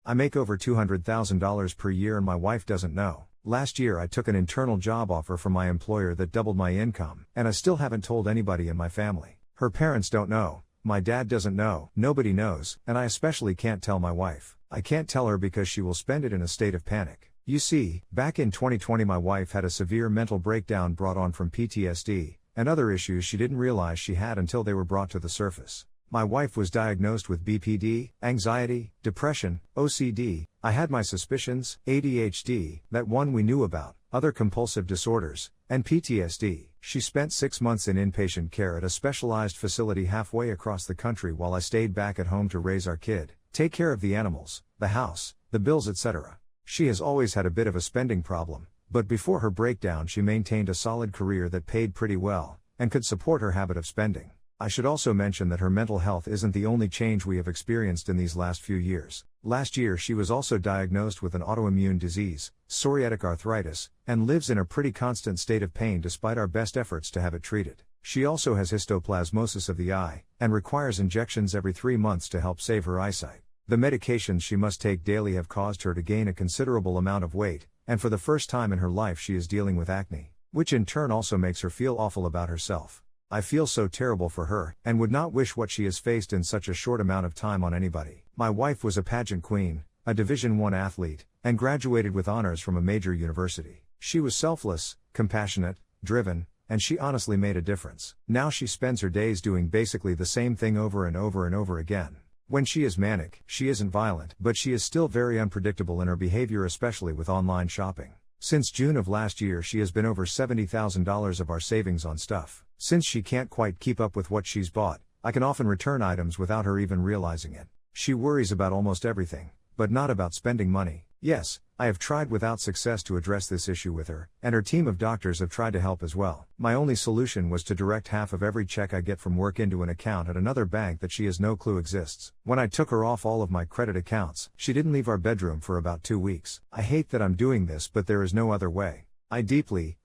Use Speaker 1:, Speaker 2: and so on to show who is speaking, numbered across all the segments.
Speaker 1: I make over $200,000 per year and my wife doesn't know. Last year I took an internal job offer from my employer that doubled my income, and I still haven't told anybody in my family. Her parents don't know, my dad doesn't know, nobody knows, and I especially can't tell my wife. I can't tell her because she will spend it in a state of panic. You see, back in 2020 my wife had a severe mental breakdown brought on from PTSD, and other issues she didn't realize she had until they were brought to the surface. My wife was diagnosed with BPD, anxiety, depression, OCD, I had my suspicions, ADHD, that one we knew about, other compulsive disorders, and PTSD. She spent 6 months in inpatient care at a specialized facility halfway across the country while I stayed back at home to raise our kid, take care of the animals, the house, the bills, etc. She has always had a bit of a spending problem, but before her breakdown she maintained a solid career that paid pretty well, and could support her habit of spending. I should also mention that her mental health isn't the only change we have experienced in these last few years. Last year she was also diagnosed with an autoimmune disease, psoriatic arthritis, and lives in a pretty constant state of pain despite our best efforts to have it treated. She also has histoplasmosis of the eye, and requires injections every 3 months to help save her eyesight. The medications she must take daily have caused her to gain a considerable amount of weight, and for the first time in her life she is dealing with acne, which in turn also makes her feel awful about herself. I feel so terrible for her, and would not wish what she has faced in such a short amount of time on anybody. My wife was a pageant queen, a Division I athlete, and graduated with honors from a major university. She was selfless, compassionate, driven, and she honestly made a difference. Now she spends her days doing basically the same thing over and over and over again. When she is manic, she isn't violent, but she is still very unpredictable in her behavior, especially with online shopping. Since June of last year she has been over $70,000 of our savings on stuff. Since she can't quite keep up with what she's bought, I can often return items without her even realizing it. She worries about almost everything, but not about spending money. Yes, I have tried without success to address this issue with her, and her team of doctors have tried to help as well. My only solution was to direct half of every check I get from work into an account at another bank that she has no clue exists. When I took her off all of my credit accounts, she didn't leave our bedroom for about 2 weeks. I hate that I'm doing this, but there is no other way. I deeply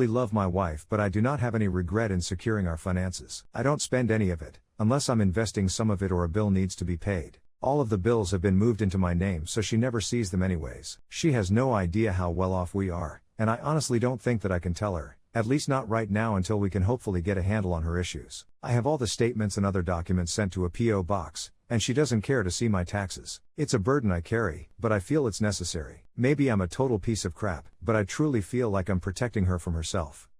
Speaker 1: love my wife, but I do not have any regret in securing our finances. I don't spend any of it, unless I'm investing some of it or a bill needs to be paid. All of the bills have been moved into my name so she never sees them anyways. She has no idea how well off we are, and I honestly don't think that I can tell her, at least not right now until we can hopefully get a handle on her issues. I have all the statements and other documents sent to a P.O. box, and she doesn't care to see my taxes. It's a burden I carry, but I feel it's necessary. Maybe I'm a total piece of crap, but I truly feel like I'm protecting her from herself.